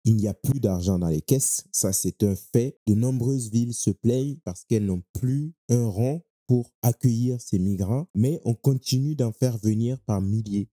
il n'y a plus d'argent dans les caisses. Ça, c'est un fait. De nombreuses villes se plaignent parce qu'elles n'ont plus un rond pour accueillir ces migrants, mais on continue d'en faire venir par milliers.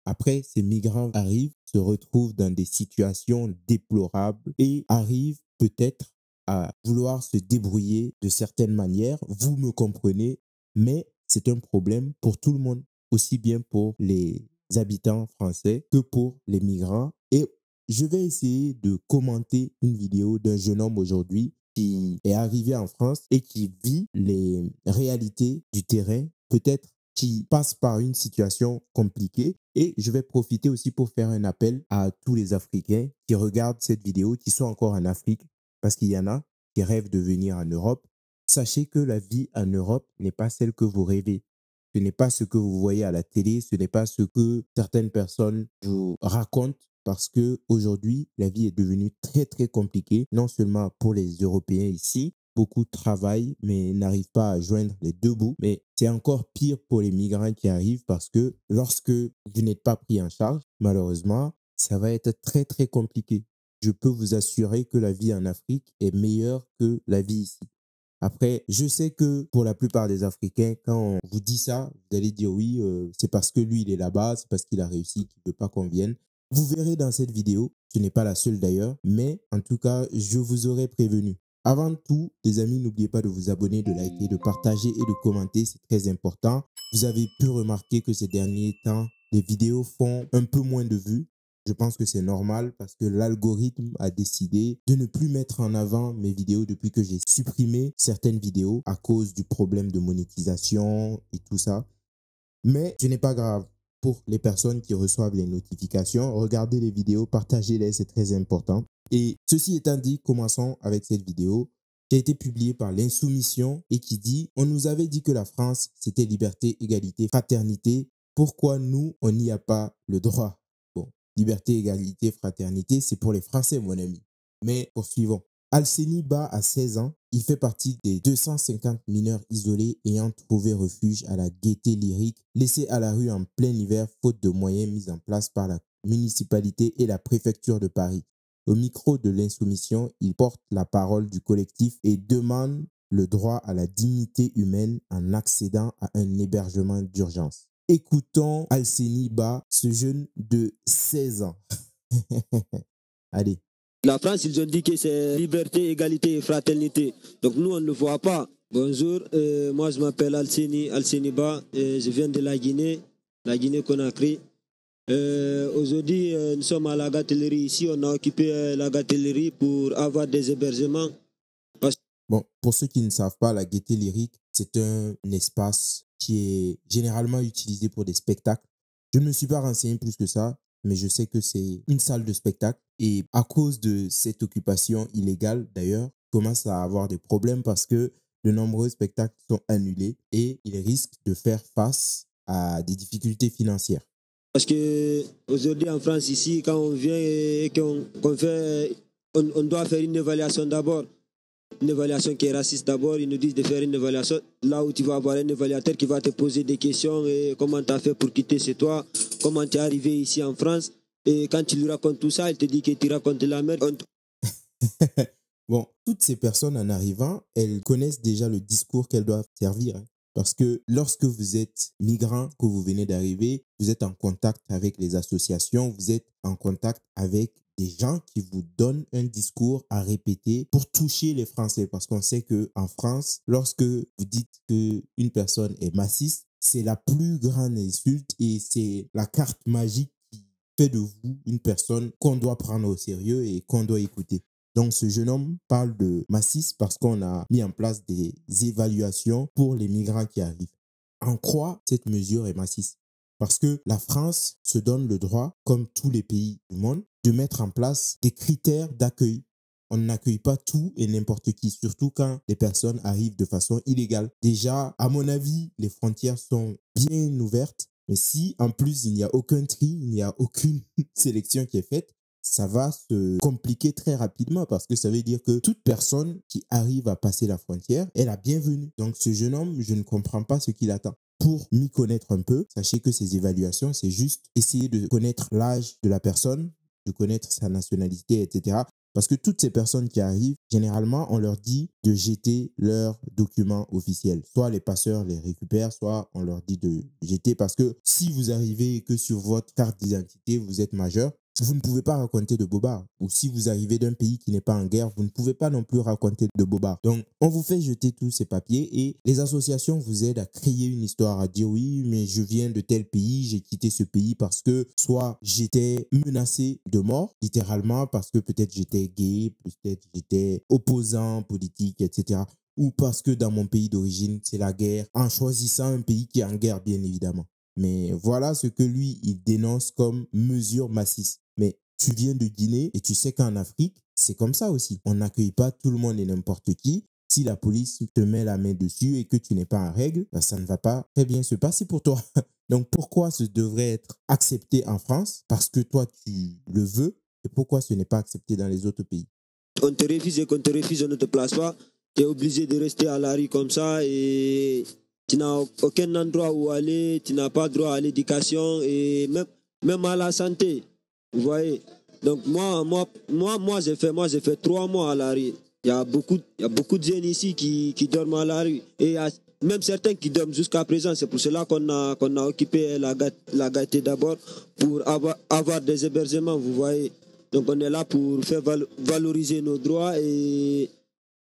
Après, ces migrants arrivent, se retrouvent dans des situations déplorables et arrivent peut-être à vouloir se débrouiller de certaines manières. Vous me comprenez, mais c'est un problème pour tout le monde, aussi bien pour les habitants français que pour les migrants. Et je vais essayer de commenter une vidéo d'un jeune homme aujourd'hui qui est arrivé en France et qui vit les réalités du terrain, peut-être qui passe par une situation compliquée. Et je vais profiter aussi pour faire un appel à tous les Africains qui regardent cette vidéo, qui sont encore en Afrique, parce qu'il y en a qui rêvent de venir en Europe. Sachez que la vie en Europe n'est pas celle que vous rêvez. Ce n'est pas ce que vous voyez à la télé, ce n'est pas ce que certaines personnes vous racontent, parce que aujourd'hui, la vie est devenue très, très compliquée, non seulement pour les Européens ici, beaucoup travaillent, mais n'arrivent pas à joindre les deux bouts. Mais c'est encore pire pour les migrants qui arrivent parce que lorsque vous n'êtes pas pris en charge, malheureusement, ça va être très, très compliqué. Je peux vous assurer que la vie en Afrique est meilleure que la vie ici. Après, je sais que pour la plupart des Africains, quand on vous dit ça, vous allez dire oui, c'est parce que lui, il est là-bas, c'est parce qu'il a réussi, qu'il ne veut pas qu'on vienne. Vous verrez dans cette vidéo, ce n'est pas la seule d'ailleurs, mais en tout cas, je vous aurais prévenu. Avant tout, les amis, n'oubliez pas de vous abonner, de liker, de partager et de commenter, c'est très important. Vous avez pu remarquer que ces derniers temps, les vidéos font un peu moins de vues. Je pense que c'est normal parce que l'algorithme a décidé de ne plus mettre en avant mes vidéos depuis que j'ai supprimé certaines vidéos à cause du problème de monétisation et tout ça. Mais ce n'est pas grave. Pour les personnes qui reçoivent les notifications, regardez les vidéos, partagez-les, c'est très important. Et ceci étant dit, commençons avec cette vidéo qui a été publiée par l'Insoumission et qui dit: on nous avait dit que la France, c'était liberté, égalité, fraternité. Pourquoi nous, on n'y a pas le droit? Bon, liberté, égalité, fraternité, c'est pour les Français, mon ami. Mais poursuivons. Alceni Ba a 16 ans. Il fait partie des 250 mineurs isolés ayant trouvé refuge à la Gaîté Lyrique, laissés à la rue en plein hiver faute de moyens mis en place par la municipalité et la préfecture de Paris. Au micro de l'Insoumission, il porte la parole du collectif et demande le droit à la dignité humaine en accédant à un hébergement d'urgence. Écoutons Alceni Ba, ce jeune de 16 ans. Allez. La France, ils ont dit que c'est liberté, égalité et fraternité. Donc nous, on ne le voit pas. Bonjour, moi je m'appelle Alceni Ba, je viens de la Guinée-Conakry. Aujourd'hui, nous sommes à la gâtellerie ici. On a occupé la gâtellerie pour avoir des hébergements. Bon, pour ceux qui ne savent pas, la Gaîté Lyrique, c'est un espace qui est généralement utilisé pour des spectacles. Je ne me suis pas renseigné plus que ça, mais je sais que c'est une salle de spectacle. Et à cause de cette occupation illégale, d'ailleurs, commence à avoir des problèmes parce que de nombreux spectacles sont annulés et ils risquent de faire face à des difficultés financières. Parce que aujourd'hui en France, ici, quand on vient et qu'on fait, on doit faire une évaluation d'abord. Une évaluation qui est raciste d'abord, ils nous disent de faire une évaluation là où tu vas avoir un évaluateur qui va te poser des questions et comment tu as fait pour quitter chez toi, comment tu es arrivé ici en France. Et quand tu lui racontes tout ça, il te dit que tu racontes la merde. Bon, toutes ces personnes en arrivant, elles connaissent déjà le discours qu'elles doivent servir. Parce que lorsque vous êtes migrant, que vous venez d'arriver, vous êtes en contact avec les associations, vous êtes en contact avec des gens qui vous donnent un discours à répéter pour toucher les Français. Parce qu'on sait qu'en France, lorsque vous dites qu'une personne est massiste, c'est la plus grande insulte et c'est la carte magique qui fait de vous une personne qu'on doit prendre au sérieux et qu'on doit écouter. Donc, ce jeune homme parle de massisme parce qu'on a mis en place des évaluations pour les migrants qui arrivent. En quoi cette mesure est massiste? Parce que la France se donne le droit, comme tous les pays du monde, de mettre en place des critères d'accueil. On n'accueille pas tout et n'importe qui, surtout quand les personnes arrivent de façon illégale. Déjà, à mon avis, les frontières sont bien ouvertes. Mais si, en plus, il n'y a aucun tri, il n'y a aucune sélection qui est faite, ça va se compliquer très rapidement parce que ça veut dire que toute personne qui arrive à passer la frontière est la bienvenue. Donc ce jeune homme, je ne comprends pas ce qu'il attend. Pour m'y connaître un peu, sachez que ces évaluations, c'est juste essayer de connaître l'âge de la personne, de connaître sa nationalité, etc. Parce que toutes ces personnes qui arrivent, généralement, on leur dit de jeter leurs documents officiels. Soit les passeurs les récupèrent, soit on leur dit de jeter. Parce que si vous arrivez que sur votre carte d'identité, vous êtes majeur, vous ne pouvez pas raconter de bobards. Ou si vous arrivez d'un pays qui n'est pas en guerre, vous ne pouvez pas non plus raconter de bobards. Donc, on vous fait jeter tous ces papiers et les associations vous aident à créer une histoire, à dire oui, mais je viens de tel pays, j'ai quitté ce pays parce que soit j'étais menacé de mort, littéralement, parce que peut-être j'étais gay, peut-être j'étais opposant politique, etc. Ou parce que dans mon pays d'origine, c'est la guerre, en choisissant un pays qui est en guerre, bien évidemment. Mais voilà ce que lui, il dénonce comme mesure massiste. Mais tu viens de Guinée et tu sais qu'en Afrique, c'est comme ça aussi. On n'accueille pas tout le monde et n'importe qui. Si la police te met la main dessus et que tu n'es pas en règle, ben ça ne va pas très bien se passer pour toi. Donc pourquoi ce devrait être accepté en France? Parce que toi, tu le veux. Et pourquoi ce n'est pas accepté dans les autres pays? On te refuse et qu'on te refuse, on ne te place pas. Tu es obligé de rester à la rue comme ça et tu n'as aucun endroit où aller, tu n'as pas droit à l'éducation et même à la santé. Vous voyez? Donc moi j'ai fait 3 mois à la rue. Il y a beaucoup de jeunes ici qui dorment à la rue. Et il y a même certains qui dorment jusqu'à présent. C'est pour cela qu'on a occupé la Gaîté d'abord pour avoir des hébergements, vous voyez. Donc on est là pour faire valoriser nos droits et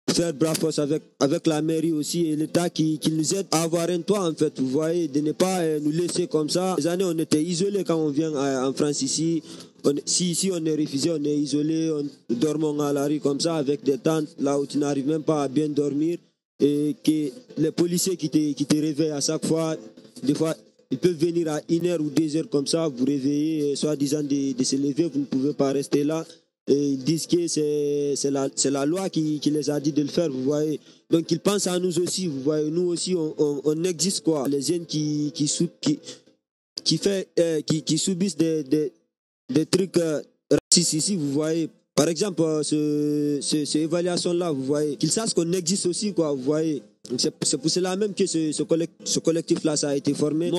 faire bravos avec la mairie aussi et l'État qui nous aide à avoir un toit en fait, vous voyez, de ne pas nous laisser comme ça. Les années on était isolés quand on vient en France ici. Si ici on est refusé, on est isolé, on dormons à la rue comme ça avec des tentes là où tu n'arrives même pas à bien dormir et que les policiers qui te réveillent à chaque fois, des fois ils peuvent venir à 1h ou 2h comme ça, vous réveiller, soi-disant de se lever, vous ne pouvez pas rester là. Et ils disent que c'est la loi qui les a dit de le faire, vous voyez. Donc ils pensent à nous aussi, vous voyez. Nous aussi, on existe quoi. Les jeunes qui subissent des trucs racistes ici, vous voyez. Par exemple, cette évaluation-là, vous voyez. Qu'ils sachent qu'on existe aussi, quoi, vous voyez. C'est pour cela même que ce collectif-là, ça a été formé.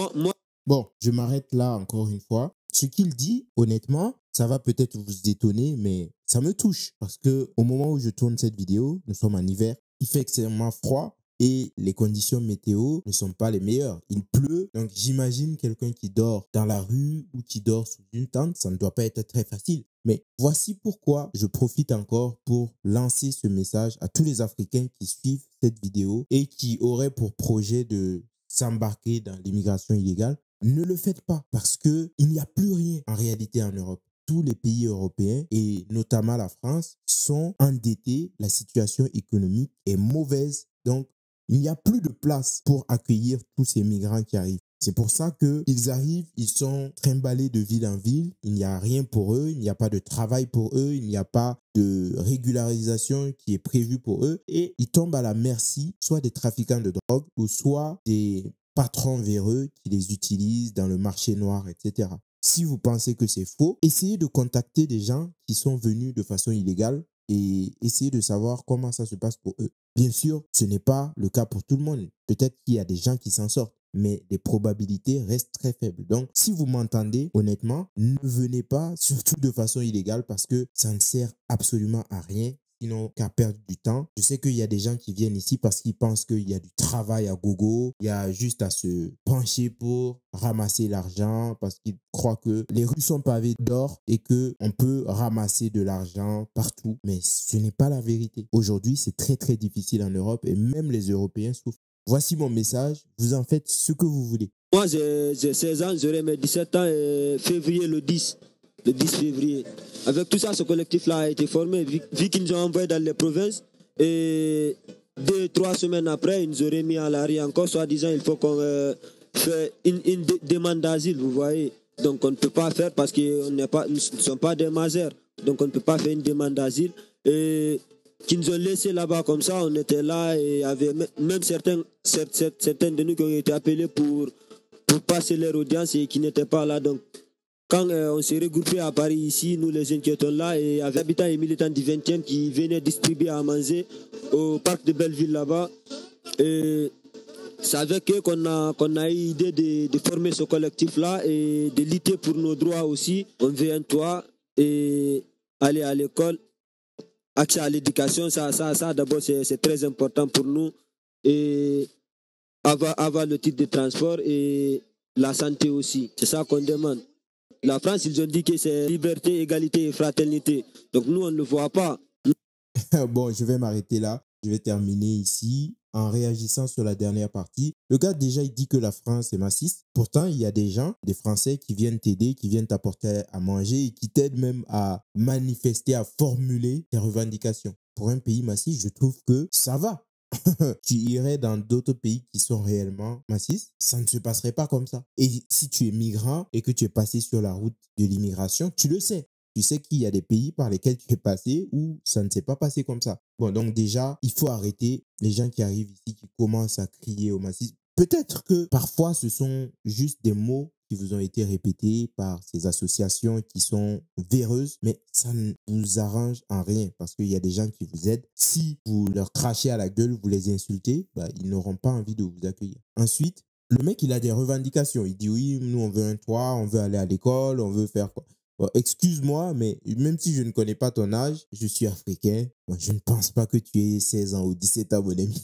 Bon, je m'arrête là encore une fois. Ce qu'il dit, honnêtement, ça va peut-être vous étonner, mais ça me touche. Parce que au moment où je tourne cette vidéo, nous sommes en hiver, il fait extrêmement froid et les conditions météo ne sont pas les meilleures. Il pleut, donc j'imagine quelqu'un qui dort dans la rue ou qui dort sous une tente, ça ne doit pas être très facile. Mais voici pourquoi je profite encore pour lancer ce message à tous les Africains qui suivent cette vidéo et qui auraient pour projet de s'embarquer dans l'immigration illégale. Ne le faites pas parce qu'il n'y a plus rien en réalité en Europe. Tous les pays européens et notamment la France sont endettés. La situation économique est mauvaise. Donc, il n'y a plus de place pour accueillir tous ces migrants qui arrivent. C'est pour ça qu'ils arrivent, ils sont trimballés de ville en ville. Il n'y a rien pour eux, il n'y a pas de travail pour eux, il n'y a pas de régularisation qui est prévue pour eux. Et ils tombent à la merci soit des trafiquants de drogue ou soit des patrons véreux qui les utilisent dans le marché noir, etc. Si vous pensez que c'est faux, essayez de contacter des gens qui sont venus de façon illégale et essayez de savoir comment ça se passe pour eux. Bien sûr, ce n'est pas le cas pour tout le monde. Peut-être qu'il y a des gens qui s'en sortent, mais les probabilités restent très faibles. Donc, si vous m'entendez, honnêtement, ne venez pas, surtout de façon illégale, parce que ça ne sert absolument à rien. Sinon qu'à perdre du temps. Je sais qu'il y a des gens qui viennent ici parce qu'ils pensent qu'il y a du travail à gogo. Il y a juste à se pencher pour ramasser l'argent parce qu'ils croient que les rues sont pavées d'or et qu'on peut ramasser de l'argent partout. Mais ce n'est pas la vérité. Aujourd'hui, c'est très très difficile en Europe et même les Européens souffrent. Voici mon message. Vous en faites ce que vous voulez. Moi, j'ai 16 ans, j'aurai mes 17 ans février le 10 février. Avec tout ça, ce collectif-là a été formé, vu qu'ils nous ont envoyés dans les provinces. Et 2-3 semaines après, ils nous auraient mis à la rue encore, soi-disant, il faut qu'on fasse une demande d'asile, vous voyez. Donc, on ne peut pas faire parce que nous ne sommes pas des majeurs. Donc, on ne peut pas faire une demande d'asile. Et qui nous ont laissés là-bas comme ça, on était là et il y avait même certains de nous qui ont été appelés pour passer leur audience et qui n'étaient pas là. Donc, quand on s'est regroupé à Paris ici, nous les jeunes qui étions là, et avec habitants et militants du 20e qui venaient distribuer à manger au parc de Belleville là-bas. Et c'est avec eux qu'on a eu l'idée de former ce collectif-là et de lutter pour nos droits aussi. On veut un toit, et aller à l'école, accès à l'éducation, ça d'abord, c'est très important pour nous. Et avoir le titre de transport et la santé aussi. C'est ça qu'on demande. La France, ils ont dit que c'est liberté, égalité et fraternité. Donc nous, on ne le voit pas. Bon, je vais m'arrêter là. Je vais terminer ici en réagissant sur la dernière partie. Le gars, déjà, il dit que la France est massiste. Pourtant, il y a des gens, des Français qui viennent t'aider, qui viennent t'apporter à manger et qui t'aident même à manifester, à formuler tes revendications. Pour un pays massiste, je trouve que ça va. Tu irais dans d'autres pays qui sont réellement massifs, ça ne se passerait pas comme ça. Et si tu es migrant et que tu es passé sur la route de l'immigration, tu le sais. Tu sais qu'il y a des pays par lesquels tu es passé où ça ne s'est pas passé comme ça. Bon, donc déjà, il faut arrêter les gens qui arrivent ici, qui commencent à crier au massif. Peut-être que parfois, ce sont juste des mots qui vous ont été répétés par ces associations qui sont véreuses, mais ça ne vous arrange en rien parce qu'il y a des gens qui vous aident. Si vous leur crachez à la gueule, vous les insultez, bah, ils n'auront pas envie de vous accueillir. Ensuite, le mec, il a des revendications. Il dit oui, nous, on veut un toit, on veut aller à l'école, on veut faire quoi. Bon, excuse-moi, mais même si je ne connais pas ton âge, je suis africain. Moi, je ne pense pas que tu aies 16 ans ou 17 ans, mon ami.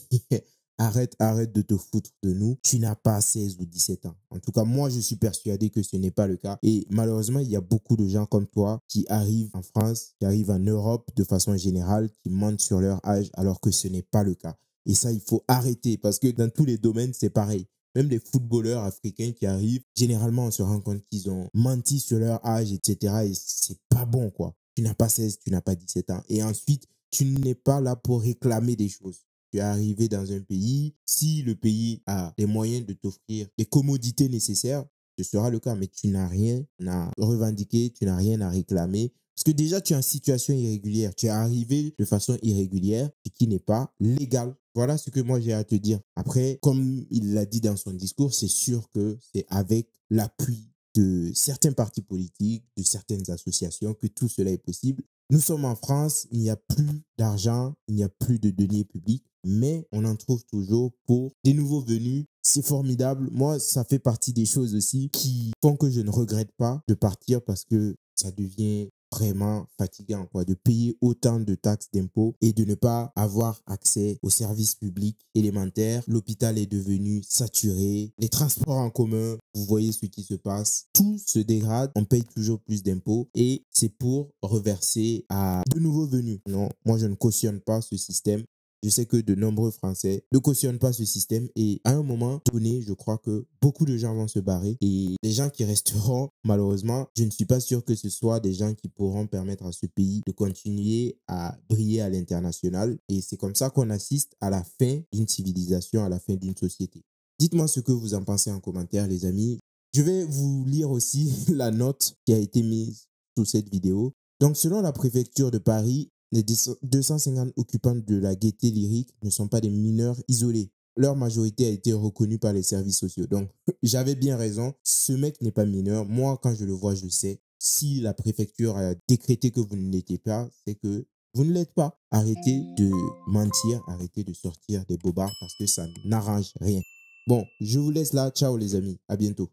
Arrête de te foutre de nous. Tu n'as pas 16 ou 17 ans. En tout cas, moi, je suis persuadé que ce n'est pas le cas. Et malheureusement, il y a beaucoup de gens comme toi qui arrivent en France, qui arrivent en Europe de façon générale, qui mentent sur leur âge alors que ce n'est pas le cas. Et ça, il faut arrêter parce que dans tous les domaines, c'est pareil. Même les footballeurs africains qui arrivent, généralement, on se rend compte qu'ils ont menti sur leur âge, etc. Et c'est pas bon, quoi. Tu n'as pas 16, tu n'as pas 17 ans. Et ensuite, tu n'es pas là pour réclamer des choses. Tu es arrivé dans un pays, si le pays a les moyens de t'offrir les commodités nécessaires, ce sera le cas, mais tu n'as rien à revendiquer, tu n'as rien à réclamer. Parce que déjà, tu es en situation irrégulière. Tu es arrivé de façon irrégulière, ce qui n'est pas légal. Voilà ce que moi j'ai à te dire. Après, comme il l'a dit dans son discours, c'est sûr que c'est avec l'appui de certains partis politiques, de certaines associations, que tout cela est possible. Nous sommes en France, il n'y a plus d'argent, il n'y a plus de deniers publics, mais on en trouve toujours pour des nouveaux venus. C'est formidable. Moi, ça fait partie des choses aussi qui font que je ne regrette pas de partir parce que ça devient vraiment fatigant, quoi, de payer autant de taxes, d'impôts et de ne pas avoir accès aux services publics élémentaires. L'hôpital est devenu saturé, les transports en commun, vous voyez ce qui se passe. Tout se dégrade, on paye toujours plus d'impôts et c'est pour reverser à de nouveaux venus. Non, moi je ne cautionne pas ce système. Je sais que de nombreux Français ne cautionnent pas ce système et à un moment donné, je crois que beaucoup de gens vont se barrer et les gens qui resteront, malheureusement, je ne suis pas sûr que ce soit des gens qui pourront permettre à ce pays de continuer à briller à l'international et c'est comme ça qu'on assiste à la fin d'une civilisation, à la fin d'une société. Dites-moi ce que vous en pensez en commentaire, les amis. Je vais vous lire aussi la note qui a été mise sous cette vidéo. Donc, selon la préfecture de Paris, les 250 occupants de la Gaîté Lyrique ne sont pas des mineurs isolés. Leur majorité a été reconnue par les services sociaux. Donc, j'avais bien raison. Ce mec n'est pas mineur. Moi, quand je le vois, je sais. Si la préfecture a décrété que vous ne l'étiez pas, c'est que vous ne l'êtes pas. Arrêtez de mentir, arrêtez de sortir des bobards parce que ça n'arrange rien. Bon, je vous laisse là. Ciao les amis. À bientôt.